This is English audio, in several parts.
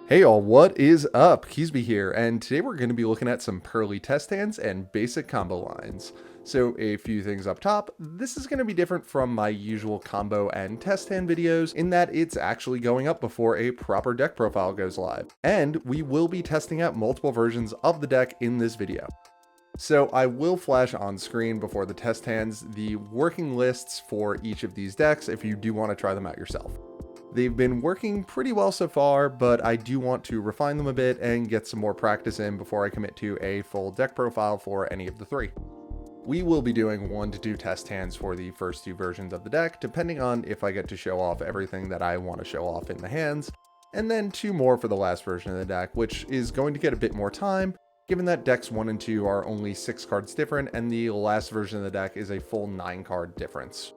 Hey all, what is up? Keasbey here, and today we're going to be looking at some Purrely test hands and basic combo lines. So a few things up top, this is going to be different from my usual combo and test hand videos in that it's actually going up before a proper deck profile goes live. And we will be testing out multiple versions of the deck in this video. So I will flash on screen before the test hands the working lists for each of these decks if you do want to try them out yourself. They've been working pretty well so far, but I do want to refine them a bit and get some more practice in before I commit to a full deck profile for any of the three. We will be doing 1 to 2 test hands for the first 2 versions of the deck, depending on if I get to show off everything that I want to show off in the hands, and then 2 more for the last version of the deck, which is going to get a bit more time, given that decks 1 and 2 are only 6 cards different, and the last version of the deck is a full 9 card difference.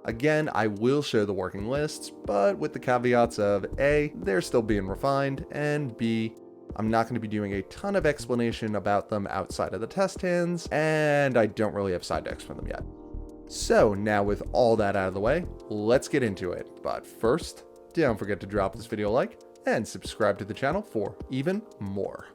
Again, I will show the working lists, but with the caveats of A, they're still being refined, and B, I'm not going to be doing a ton of explanation about them outside of the test hands, and I don't really have side decks for them yet. So now with all that out of the way, let's get into it. But first, don't forget to drop this video a like, and subscribe to the channel for even more.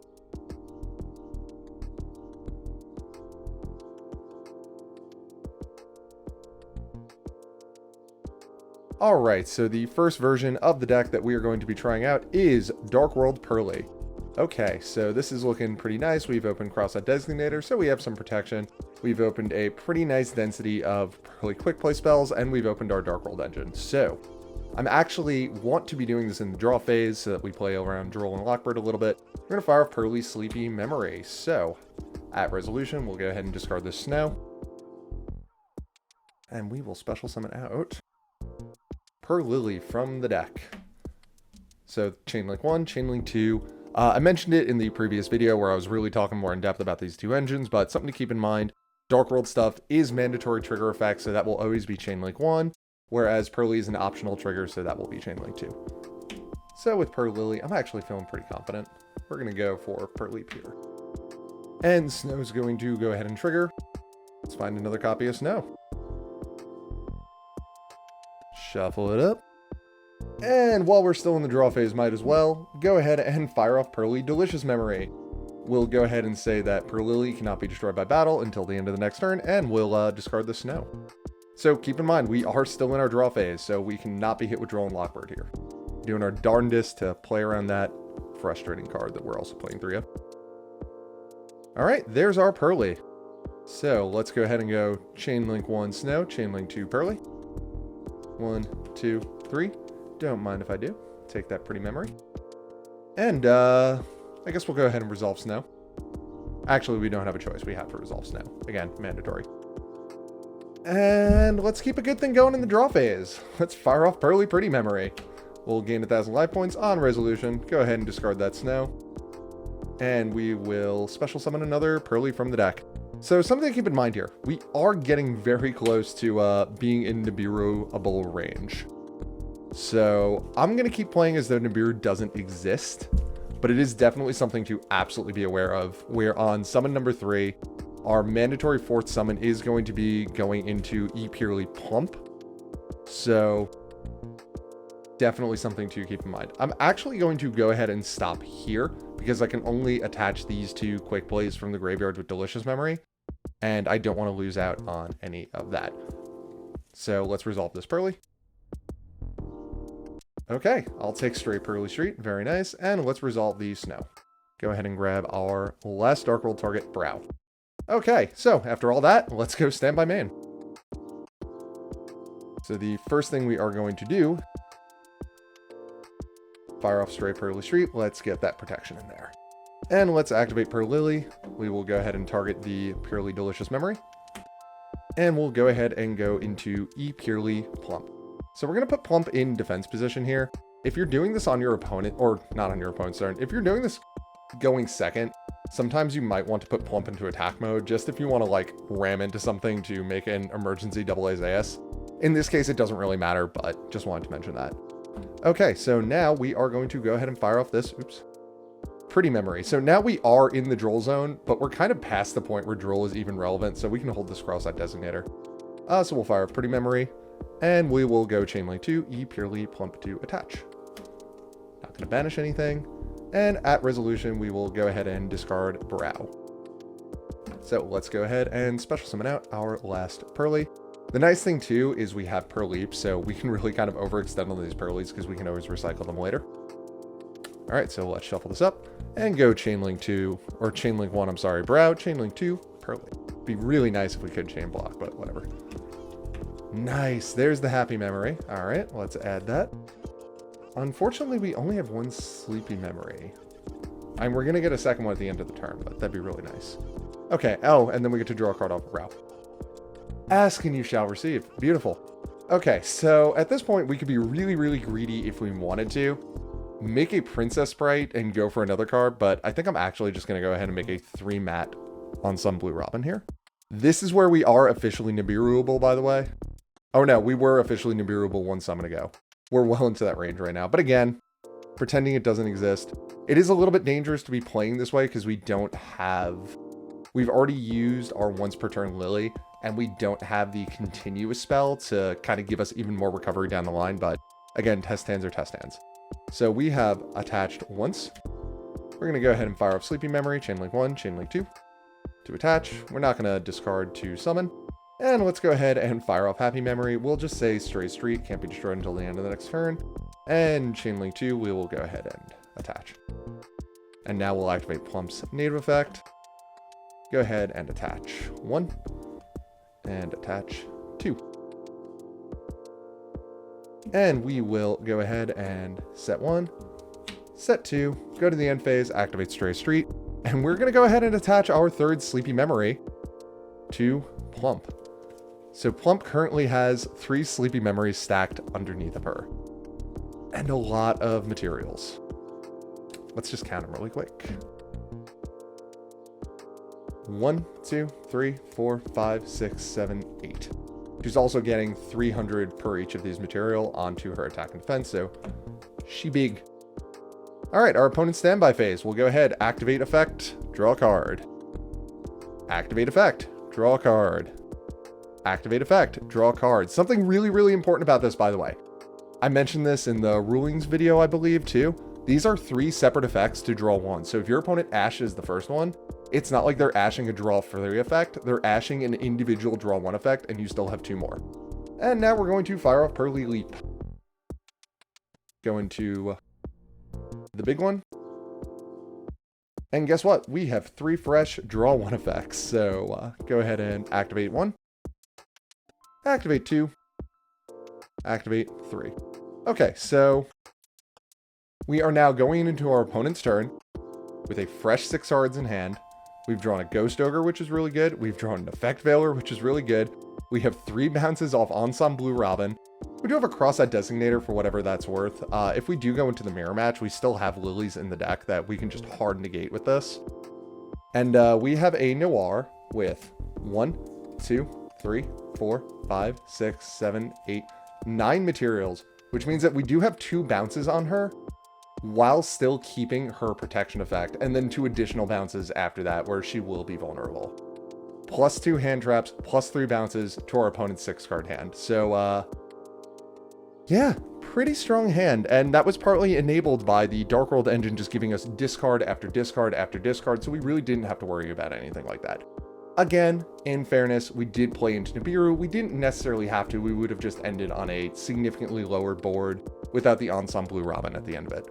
Alright, so the first version of the deck that we are going to be trying out is Dark World Purrely. Okay, so this is looking pretty nice. We've opened Cross-Out Designator, so we have some protection. We've opened a pretty nice density of Purrely Quick Play spells, and we've opened our Dark World engine. So, I'm actually want to be doing this in the draw phase so that we play around Droll and Lockbird a little bit. We're going to fire off Purrely Sleepy Memory. So, at resolution, we'll go ahead and discard this Snow. And we will special summon out Purrely from the deck. So Chainlink 1, Chainlink 2. I mentioned it in the previous video where I was really talking more in depth about these 2 engines, but something to keep in mind, Dark World stuff is mandatory trigger effect, so that will always be Chainlink 1, whereas Purrely is an optional trigger, so that will be Chainlink 2. So with Purrely, I'm actually feeling pretty confident. We're going to go for Purrely Pure. And Snow's going to go ahead and trigger. Let's find another copy of Snow. Shuffle it up. And while we're still in the draw phase, might as well go ahead and fire off Purrely Delicious Memory. We'll go ahead and say that Purrely cannot be destroyed by battle until the end of the next turn, and we'll discard the Snow. So keep in mind, we are still in our draw phase, so we cannot be hit with Droll and Lockbird here. Doing our darndest to play around that frustrating card that we're also playing 3 of. Alright, there's our Purrely. So let's go ahead and go Chainlink 1 Snow, Chainlink 2 Purrely. 1, 2, 3. Don't mind if I do. Take that pretty memory. And, I guess we'll go ahead and resolve Snow. Actually, we don't have a choice. We have to resolve Snow. Again, mandatory. And let's keep a good thing going in the draw phase. Let's fire off Purrely Pretty Memory. We'll gain 1,000 life points on resolution. Go ahead and discard that Snow. And we will special summon another Purrely from the deck. So something to keep in mind here, we are getting very close to being in Nibiru-able range. So I'm going to keep playing as though Nibiru doesn't exist, but it is definitely something to absolutely be aware of. We're on summon number 3. Our mandatory 4th summon is going to be going into Purrely Plump. So definitely something to keep in mind. I'm actually going to go ahead and stop here because I can only attach these 2 quick plays from the graveyard with Delicious Memory, and I don't want to lose out on any of that. So let's resolve this Purrely. Okay, I'll take straight Purrely Street. Very nice. And let's resolve the Snow. Go ahead and grab our last Dark World target, Brow. Okay, so after all that, let's go standby main. So the first thing we are going to do, fire off straight Purrely Street. Let's get that protection in there. And let's activate Purrely. We will go ahead and target the Purrely Delicious Memory. And we'll go ahead and go into Purrely Plump. So we're going to put Plump in defense position here. If you're doing this on your opponent, or not on your opponent's turn, if you're doing this going second, sometimes you might want to put Plump into attack mode, just if you want to like ram into something to make an emergency double AS. In this case, it doesn't really matter, but just wanted to mention that. Okay, so now we are going to go ahead and fire off this, Pretty Memory. So now we are in the Droll zone, but we're kind of past the point where Droll is even relevant, so we can hold this Cross-Out Designator. So we'll fire off Pretty Memory, and we will go Chainlink 2, Purrely Plump to attach. Not going to banish anything. And at resolution, we will go ahead and discard Brow. So let's go ahead and special summon out our last Purrely. The nice thing too is we have Purrleap, so we can really kind of overextend on these Purrelys because we can always recycle them later. All right, so let's shuffle this up and go Chainlink 2, or Chainlink 1, I'm sorry, Brow, Chainlink 2, Purrely. Be really nice if we could chain block, but whatever. Nice, there's the happy memory. All right, let's add that. Unfortunately, we only have one sleepy memory. And we're gonna get a second one at the end of the turn, but that'd be really nice. Okay, oh, and then we get to draw a card off of Brow. Ask and you shall receive. Beautiful. Okay, so at this point, we could be really, really greedy if we wanted to. Make a Princess Sprite and go for another card, but I think I'm actually just going to go ahead and make a 3 mat on some Blue Robin here. This is where we are officially Nibiruable, by the way. Oh no, we were officially Nibiruable one summon ago. We're well into that range right now, but again, pretending it doesn't exist. It is a little bit dangerous to be playing this way because we don't have... We've already used our once per turn Lily, and we don't have the continuous spell to kind of give us even more recovery down the line, but again, test hands are test hands. So we have attached once. We're going to go ahead and fire off Sleepy Memory, Chainlink 1, Chainlink 2 to attach. We're not going to discard to summon. And let's go ahead and fire off Happy Memory. We'll just say Stray Street, can't be destroyed until the end of the next turn. And Chainlink 2, we will go ahead and attach. And now we'll activate Plump's native effect. Go ahead and attach 1. And attach 2. And we will go ahead and set 1, set 2, go to the end phase, activate Stray Street, and we're going to go ahead and attach our third Sleepy Memory to Plump. So Plump currently has 3 Sleepy Memories stacked underneath of her, and a lot of materials. Let's just count them really quick. 1, 2, 3, 4, 5, 6, 7, 8. She's also getting 300 per each of these material onto her attack and defense, so she big. All right, our opponent's standby phase. We'll go ahead, activate effect, draw a card. Activate effect, draw a card. Activate effect, draw a card. Something really, really important about this, by the way. I mentioned this in the rulings video, I believe, too. These are 3 separate effects to draw 1. So if your opponent ashes the first one, it's not like they're ashing a draw 3 effect. They're ashing an individual draw 1 effect, and you still have 2 more. And now we're going to fire off Purrely Leap. Go into the big one. And guess what? We have 3 fresh draw 1 effects. So go ahead and activate 1. Activate 2. Activate 3. Okay, so we are now going into our opponent's turn with a fresh 6 cards in hand. We've drawn a Ghost Ogre, which is really good. We've drawn an Effect Veiler, which is really good. We have 3 bounces off Ensemble Blue Robin. We do have a Cross-Eyed Designator for whatever that's worth. If we do go into the mirror match, we still have lilies in the deck that we can just hard negate with this. And we have a Noir with 1, 2, 3, 4, 5, 6, 7, 8, 9 materials, which means that we do have 2 bounces on her while still keeping her protection effect, and then 2 additional bounces after that where she will be vulnerable. Plus 2 hand traps, plus 3 bounces to our opponent's 6 card hand. So, yeah, pretty strong hand, and that was partly enabled by the Dark World engine just giving us discard after discard after discard, so we really didn't have to worry about anything like that. Again, in fairness, we did play into Nibiru. We didn't necessarily have to. We would have just ended on a significantly lower board without the Ensemble Blue Robin at the end of it.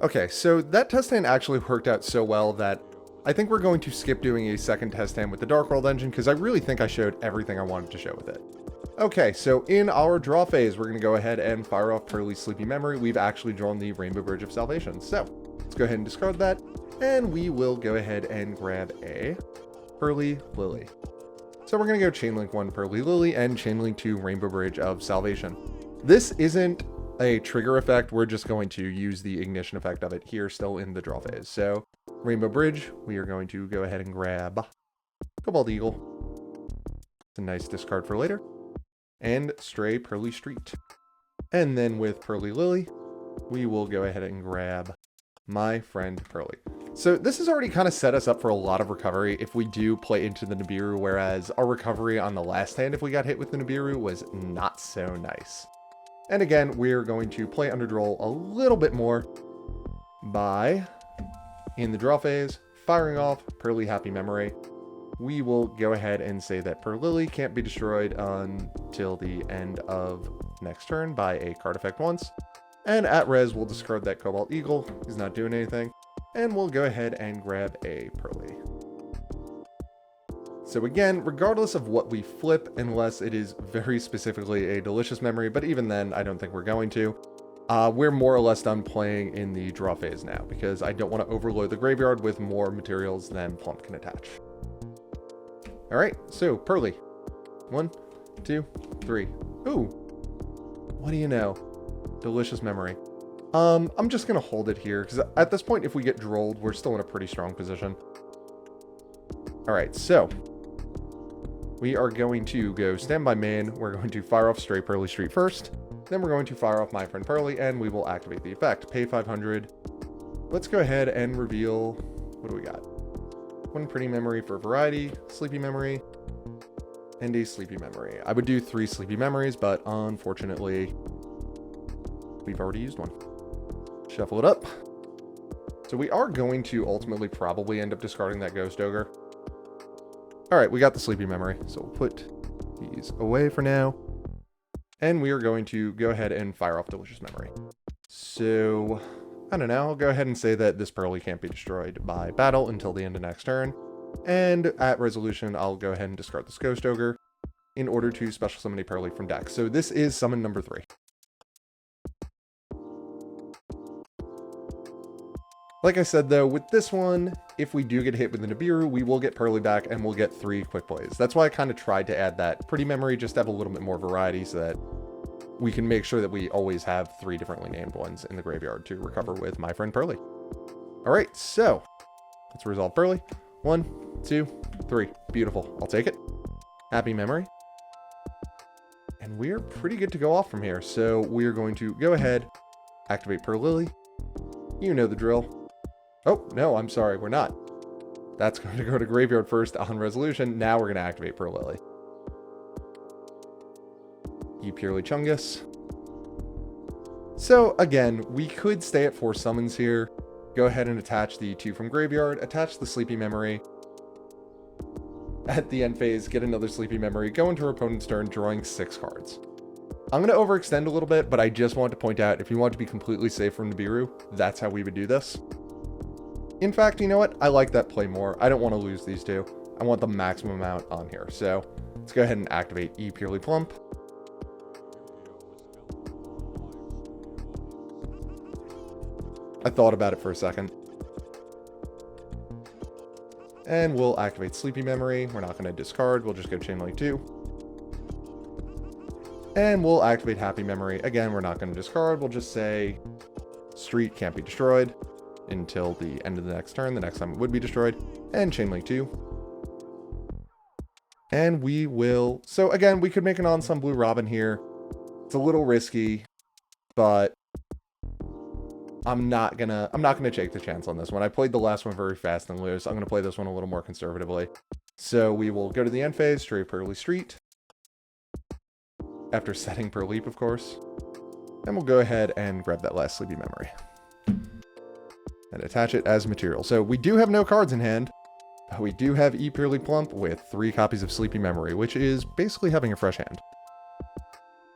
Okay, so that test hand actually worked out so well that I think we're going to skip doing a second test hand with the Dark World engine because I really think I showed everything I wanted to show with it. Okay, so in our draw phase, we're going to go ahead and fire off Purrely Sleepy Memory. We've actually drawn the Rainbow Bridge of Salvation. So let's go ahead and discard that, and we will go ahead and grab a Purrely Lily. So we're going to go Chainlink 1 Purrely Lily and Chainlink 2 Rainbow Bridge of Salvation. This isn't a trigger effect. We're just going to use the ignition effect of it here still in the draw phase. So Rainbow Bridge, we are going to go ahead and grab Cobalt Eagle. It's a nice discard for later. And Stray Purrely Street. And then with Purrely Lily, we will go ahead and grab my friend Purrely. So this has already kind of set us up for a lot of recovery if we do play into the Nibiru, whereas our recovery on the last hand, if we got hit with the Nibiru, was not so nice. And again, we're going to play Underdraw a little bit more by, in the draw phase, firing off Purrely Happy Memory. We will go ahead and say that Purrely can't be destroyed until the end of next turn by a card effect once. And at res, we'll discard that Cobalt Eagle. He's not doing anything. And we'll go ahead and grab a Purrely. So again, regardless of what we flip, unless it is very specifically a Delicious Memory, but even then, I don't think we're going to. We're more or less done playing in the draw phase now, because I don't want to overload the graveyard with more materials than Plump can attach. Alright, so Purrely. 1, 2, 3. Ooh. What do you know? Delicious Memory. I'm just going to hold it here, because at this point, if we get drolled, we're still in a pretty strong position. Alright, so we are going to go Standby Main. We're going to fire off Stray Purrely Street first. Then we're going to fire off My Friend Purrely, and we will activate the effect. Pay 500. Let's go ahead and reveal... What do we got? One Pretty Memory for variety, Sleepy Memory, and a Sleepy Memory. I would do 3 Sleepy Memories, but unfortunately, we've already used one. Shuffle it up. So we are going to ultimately probably end up discarding that Ghost Ogre. Alright, we got the Sleepy Memory, so we'll put these away for now. And we are going to go ahead and fire off Delicious Memory. So, I don't know, I'll go ahead and say that this Purrely can't be destroyed by battle until the end of next turn. And at resolution, I'll go ahead and discard this Ghost Ogre in order to special summon a Purrely from deck. So this is summon number 3. Like I said, though, with this one, if we do get hit with the Nibiru, we will get Purrely back and we'll get 3 quick plays. That's why I kind of tried to add that Pretty Memory, just to have a little bit more variety so that we can make sure that we always have 3 differently named ones in the graveyard to recover with My Friend Purrely. All right, so let's resolve Purrely. 1, 2, 3. Beautiful. I'll take it. Happy Memory. And we're pretty good to go off from here. So we're going to go ahead, activate Purrely. You know the drill. Oh, no, I'm sorry, we're not. That's going to go to graveyard first on resolution. Now we're going to activate Purrely. Purrely Chungus. So again, we could stay at 4 summons here. Go ahead and attach the 2 from graveyard, attach the Sleepy Memory. At the end phase, get another Sleepy Memory, go into our opponent's turn, drawing 6 cards. I'm going to overextend a little bit, but I just want to point out, if you want to be completely safe from Nibiru, that's how we would do this. In fact, you know what? I like that play more. I don't want to lose these 2. I want the maximum amount on here. So let's go ahead and activate Purrely Plump. I thought about it for a second. And we'll activate Sleepy Memory. We're not going to discard. We'll just go Chain Link 2. And we'll activate Happy Memory. Again, we're not going to discard. We'll just say Street can't be destroyed until the end of the next turn. The next time it would be destroyed. And Chain Link 2. And we will... So again, we could make an On Sun Blue Robin here. It's a little risky, but I'm not gonna take the chance on this one. I played the last one very fast and loose. I'm gonna play this one a little more conservatively. So we will go to the end phase, Stray Purrely Street. After setting per leap, of course. And we'll go ahead and grab that last Sleepy Memory. And attach it as material. So we do have no cards in hand. But we do have Purrely Plump with 3 copies of Sleepy Memory, which is basically having a fresh hand.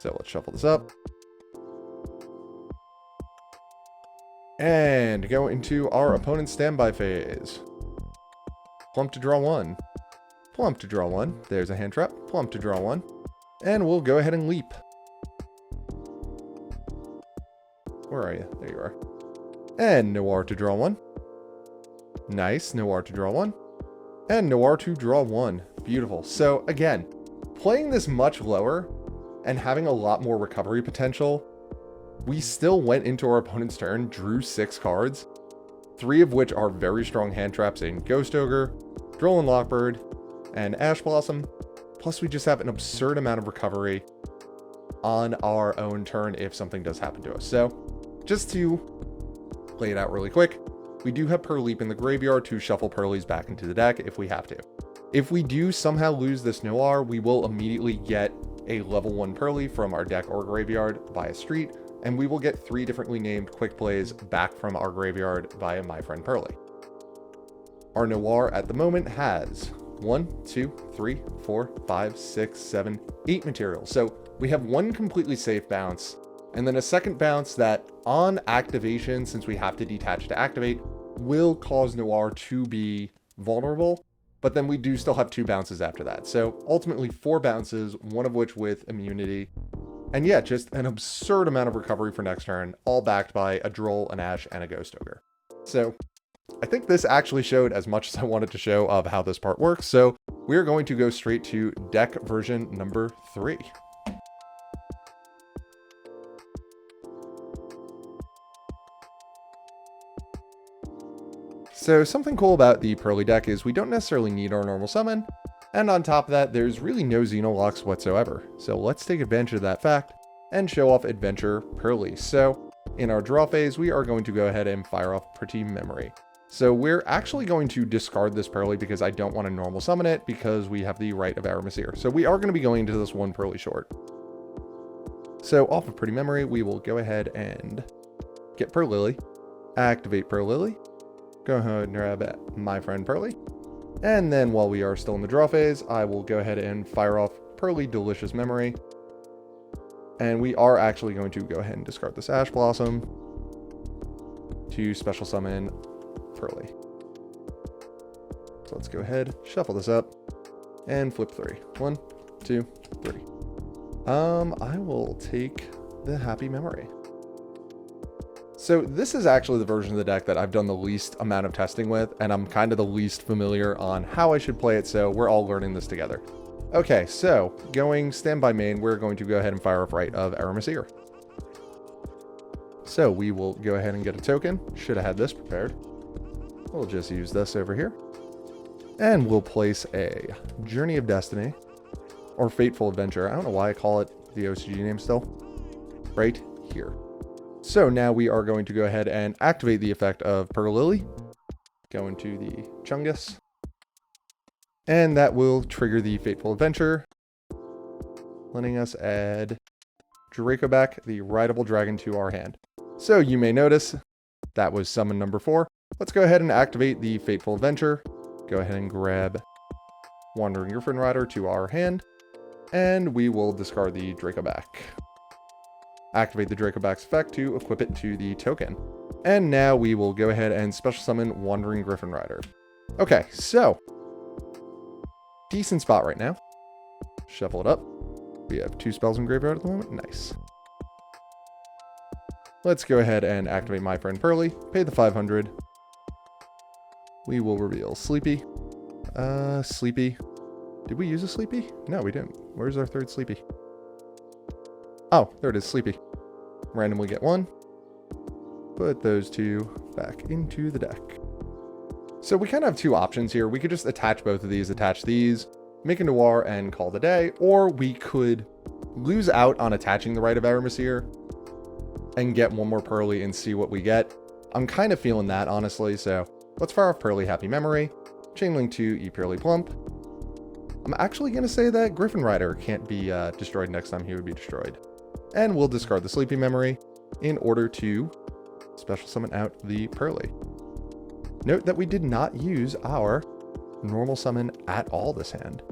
So let's shuffle this up. And go into our opponent's standby phase. Plump to draw 1. Plump to draw 1. There's a hand trap. Plump to draw 1. And we'll go ahead and leap. Where are you? There you are. And Noir to draw 1. Nice. Noir to draw 1. And Noir to draw 1. Beautiful. So again, playing this much lower and having a lot more recovery potential, we still went into our opponent's turn, drew 6 cards, 3 of which are very strong hand traps in Ghost Ogre, Droll and Lockbird, and Ash Blossom. Plus we just have an absurd amount of recovery on our own turn if something does happen to us. So just to lay it out really quick. We do have Purrely in the graveyard to shuffle Purrelys back into the deck if we have to. If we do somehow lose this Noir, we will immediately get a level 1 Purrely from our deck or graveyard via Street, and we will get 3 differently named quick plays back from our graveyard via My Friend Purrely. Our Noir at the moment has 1, 2, 3, 4, 5, 6, 7, 8 materials. So we have 1 completely safe bounce, and then a second bounce that on activation, since we have to detach to activate, will cause Noir to be vulnerable, but then we do still have 2 bounces after that. So ultimately 4 bounces, 1 of which with immunity. And yeah, just an absurd amount of recovery for next turn, all backed by a Droll, an Ash, and a Ghost Ogre. So I think this actually showed as much as I wanted to show of how this part works. So we're going to go straight to deck version number 3. So something cool about the Purrely deck is we don't necessarily need our normal summon, and on top of that, there's really no Xenolocks whatsoever. So let's take advantage of that fact and show off Adventure Purrely. So in our draw phase, we are going to go ahead and fire off Pretty Memory. So we're actually going to discard this Purrely because I don't want to normal summon it because we have the right of Aramesir. So we are going to be going into this 1 Purrely short. So off of Pretty Memory, we will go ahead and get Purrely, activate Purrely, go ahead and grab My Friend Purrely. And then while we are still in the draw phase, I will go ahead and fire off Purrely Delicious Memory. And we are actually going to go ahead and discard this Ash Blossom to special summon Purrely. So let's go ahead, shuffle this up, and flip 3. 1, 2, 3. I will take the Happy Memory. So this is actually the version of the deck that I've done the least amount of testing with, and I'm kind of the least familiar on how I should play it, so we're all learning this together. Okay, so going standby main, we're going to go ahead and fire off Right of Aramesir. So we will go ahead and get a token. Should have had this prepared. We'll just use this over here. And we'll place a Journey of Destiny, or Fateful Adventure. I don't know why I call it the OCG name still. Right here. So now we are going to go ahead and activate the effect of Purrely. Go into the Chungus. And that will trigger the Fateful Adventure, letting us add Dracoback, the Rideable Dragon, to our hand. So you may notice that was summon number 4. Let's go ahead and activate the Fateful Adventure. Go ahead and grab Wandering Griffin Rider to our hand, and we will discard the Dracoback. Activate the Dracoback's effect to equip it to the token. And now we will go ahead and special summon Wandering Griffin Rider. Okay, so decent spot right now. Shuffle it up. We have 2 spells in graveyard at the moment. Nice. Let's go ahead and activate My Friend Purrely. Pay the 500. We will reveal Sleepy. Sleepy. Did we use a Sleepy? No, we didn't. Where's our 3rd Sleepy? Oh, there it is, Sleepy. Randomly get 1. Put those 2 back into the deck. So we kind of have 2 options here. We could just attach both of these, attach these, make a Noir, and call it a day. Or we could lose out on attaching the Right of Aramesir and get 1 more Purrely and see what we get. I'm kind of feeling that, honestly, so let's fire off Purrely Happy Memory, Chainlink to E Purrely Plump. I'm actually going to say that Griffin Rider can't be destroyed next time he would be destroyed. And we'll discard the Sleepy Memory in order to special summon out the Purrely. Note that we did not use our normal summon at all this hand.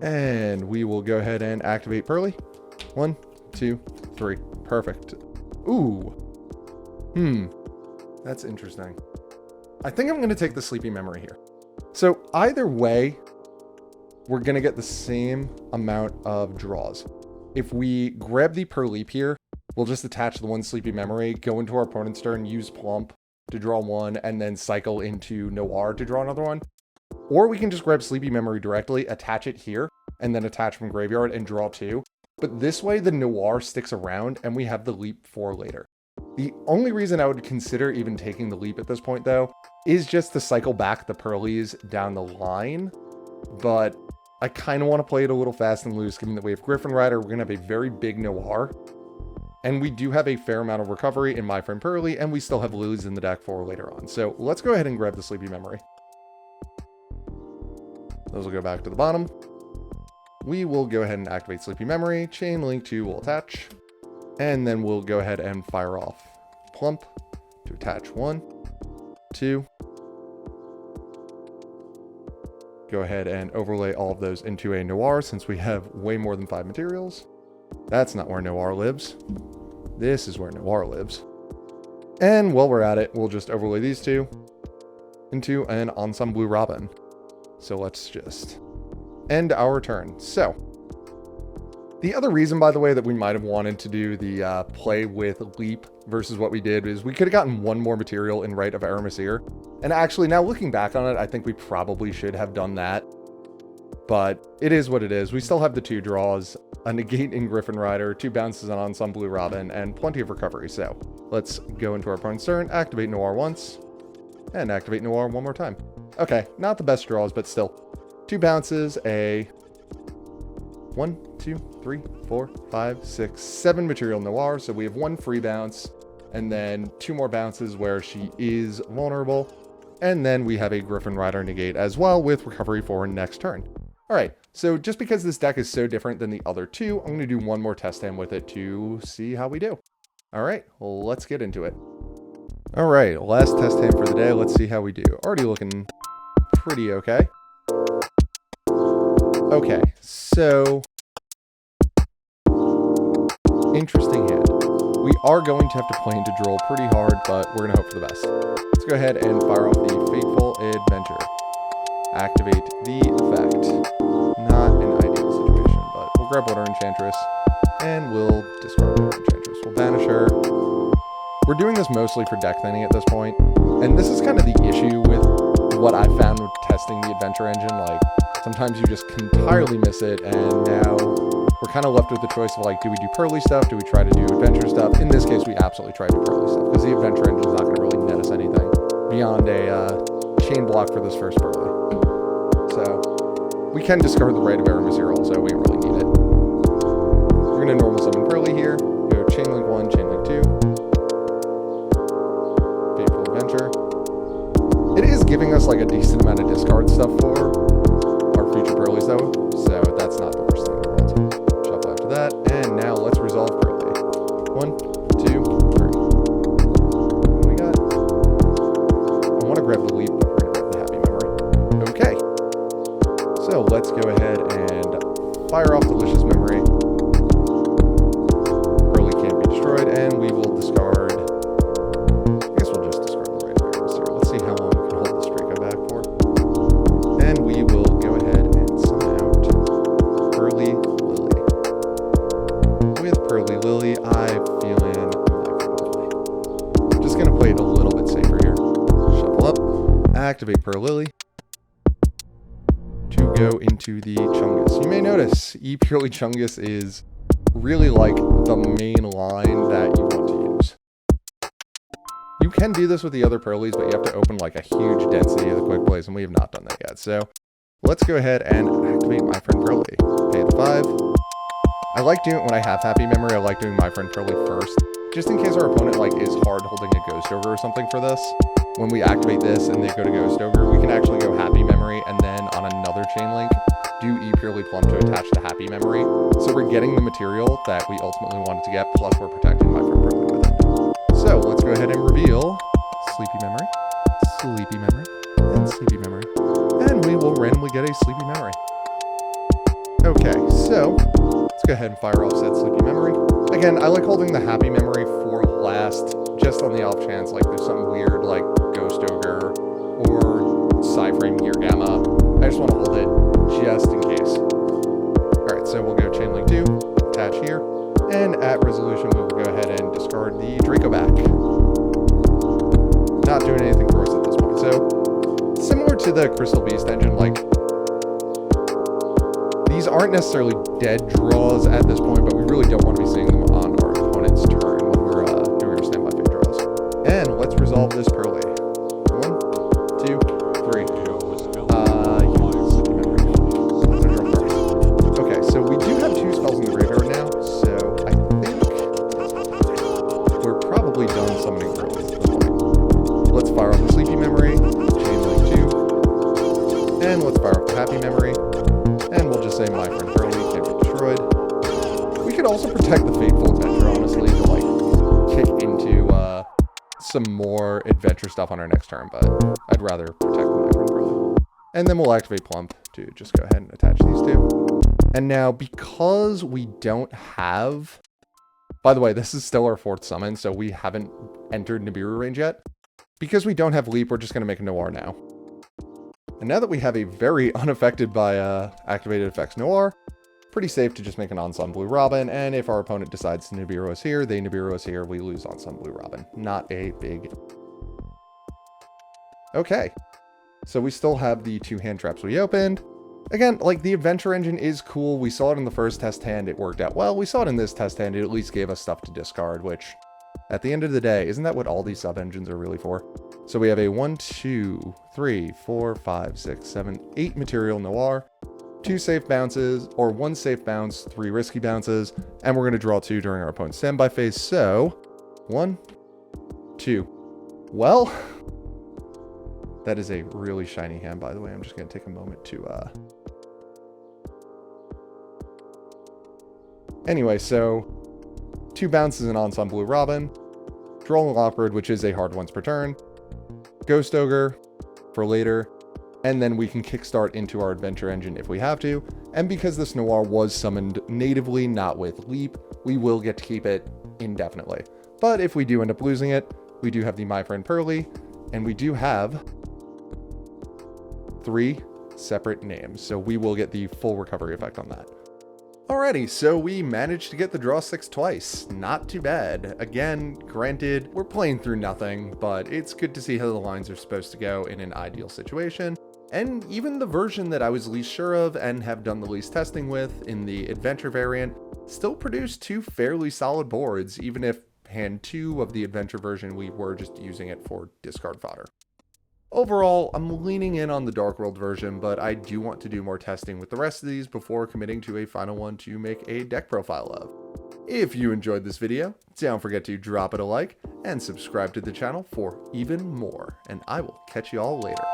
And we will go ahead and activate Purrely. 1, 2, 3. Perfect. Ooh. That's interesting. I think I'm going to take the Sleepy Memory here. So either way, we're going to get the same amount of draws. If we grab the Purrely here, we'll just attach the 1 Sleepy Memory, go into our opponent's turn, use Plump to draw 1, and then cycle into Noir to draw another 1. Or we can just grab Sleepy Memory directly, attach it here, and then attach from Graveyard and draw 2. But this way, the Noir sticks around, and we have the Leap for later. The only reason I would consider even taking the Leap at this point, though, is just to cycle back the Purrelys down the line. But I kind of want to play it a little fast and loose, given that we have Griffin Rider. We're going to have a very big Noir. And we do have a fair amount of recovery in My Friend Purrely, and we still have lilies in the deck for later on. So let's go ahead and grab the Sleepy Memory. Those will go back to the bottom. We will go ahead and activate Sleepy Memory. Chain Link 2 will attach. And then we'll go ahead and fire off Plump to attach 1, 2. Go ahead and overlay all of those into a Noir since we have way more than 5 materials. That's not where Noir lives. This is where Noir lives. And while we're at it, we'll just overlay these two into an Ensemble Blue Robin. So let's just end our turn. So the other reason, by the way, that we might have wanted to do the play with Leap versus what we did is we could have gotten one more material in Rite of Aramasir. And actually, now looking back on it, I think we probably should have done that. But it is what it is. We still have the 2 draws, a negate in Griffin Rider, 2 bounces on Ensemble Blue Robin, and plenty of recovery. So let's go into our opponent's turn, activate Noir once, and activate Noir one more time. Okay, not the best draws, but still. 2 bounces, a 1, 2, 3, 4, 5, 6, 7 material Noir. So we have 1 free bounce, and then 2 more bounces where she is vulnerable. And then we have a Griffin Rider negate as well with recovery for next turn. All right, so just because this deck is so different than the other 2, I'm going to do one more test hand with it to see how we do. All right, well, let's get into it. All right, last test hand for the day. Let's see how we do. Already looking pretty okay. Okay, so interesting hand. We are going to have to play into Droll pretty hard, but we're going to hope for the best. Let's go ahead and fire off the Fateful Adventure. Activate the effect. Not an ideal situation, but we'll grab Water Enchantress, and we'll discard Water Enchantress. We'll banish her. We're doing this mostly for deck thinning at this point, and this is kind of the issue with what I found with testing the Adventure Engine. Like, sometimes you just entirely miss it, and now we're kind of left with the choice of, like, do we do Purrely stuff? Do we try to do Adventure stuff? In this case, we absolutely try to do Purrely stuff, because the Adventure Engine is not going to really net us anything beyond a chain block for this first Purrely. So we can discard the Rite of Aramasir also. We don't really need it. We're going to normal summon Purrely here. Go Chain Link 1, Chain Link 2. Fateful Adventure. It is giving us like a decent amount of discard stuff for our future Purrelys though, so that's not the worst thing in the world. Shuffle after that, and now let's resolve Purrely. 1, 2, 3. What do we got? I want to grab the Leap, but we're going to grab the Happy Memory. Okay. So let's go ahead and fire off Delicious Memory. Purrely can't be destroyed, and we will discard. I guess we'll just discard the Rite of Aramasir. Let's see how long we can hold this Draco back for. And we will go ahead and summon out Purrely Lily. With Purrely Lily, I'm feeling My Friend Purrely. I'm just gonna play it a little bit safer here. Shuffle up, activate Purrely Lily. Go into the Chungus. You may notice Purrely Chungus is really like the main line that you want to use. You can do this with the other Purrelys, but you have to open like a huge density of the quick plays, and we have not done that yet. So let's go ahead and activate My Friend Purrely. Pay the 5. I like doing it when I have Happy Memory. I like doing My Friend Purrely first, just in case our opponent like is hard holding a Ghost Ogre or something for this. When we activate this and they go to Ghost Ogre, we can actually go Happy Memory and then on another chain link, do Purrely Plum to attach to Happy Memory. So we're getting the material that we ultimately wanted to get, plus we're protecting My Friend Purrely with it. So let's go ahead and reveal Sleepy Memory, Sleepy Memory, and Sleepy Memory. And we will randomly get a Sleepy Memory. Okay, so let's go ahead and fire off said Sleepy Memory. Again, I like holding the Happy Memory for last, just on the off chance like there's something weird like Ghost Ogre or Psyframe Gear Gamma. I just want to hold it just in case. Alright, so we'll go Chain Link 2, attach here, and at resolution we will go ahead and discard the Draco back. Not doing anything for us at this point. So, similar to the Crystal Beast engine, like, these aren't necessarily dead draws at this point, but we really don't want to be seeing them on our opponent's turn when we're doing our standby fate draws. And let's resolve this Purrely. 1, 2, 3. Okay, so we do have 2 spells in the graveyard now, so I think our happy memory, and we'll just say my friend Purrely can't be destroyed. We could also protect the Fateful Adventure, honestly, to like kick into some more adventure stuff on our next turn, but I'd rather protect my friend Purrely. And then we'll activate Plump to just go ahead and attach these two. And now, because we don't have... By the way, this is still our 4th summon, so we haven't entered Nibiru range yet. Because we don't have Leap, we're just going to make a Noir now. And now that we have a very unaffected by activated effects Noir, pretty safe to just make an Ensemble Blue Robin, and if our opponent decides to Nibiru us here, they Nibiru us here, we lose Ensemble Blue Robin. Not a big... Okay. So we still have the 2 hand traps we opened. Again, like, the Adventure Engine is cool. We saw it in the first test hand. It worked out well. We saw it in this test hand. It at least gave us stuff to discard, which, at the end of the day, isn't that what all these sub-engines are really for? So we have a 1, 2, 3, 4, 5, 6, 7, 8 material Noir, 2 safe bounces, or 1 safe bounce, 3 risky bounces, and we're going to draw 2 during our opponent's standby phase. So, 1, 2. Well... That is a really shiny hand, by the way. I'm just going to take a moment to... Anyway, so 2 bounces and Ensemble Blue Robin, Droll Lockbird, which is a hard once per turn, Ghost Ogre for later, and then we can kickstart into our Adventure Engine if we have to. And because this Noir was summoned natively, not with Leap, we will get to keep it indefinitely. But if we do end up losing it, we do have the My Friend Purrely, and we do have 3 separate names, so we will get the full recovery effect on that. Alrighty, so we managed to get the draw 6 twice. Not too bad. Again, granted, we're playing through nothing, but it's good to see how the lines are supposed to go in an ideal situation. And even the version that I was least sure of and have done the least testing with in the adventure variant still produced 2 fairly solid boards, even if hand 2 of the adventure version we were just using it for discard fodder. Overall, I'm leaning in on the Dark World version, but I do want to do more testing with the rest of these before committing to a final one to make a deck profile of. If you enjoyed this video, don't forget to drop it a like and subscribe to the channel for even more, and I will catch you all later.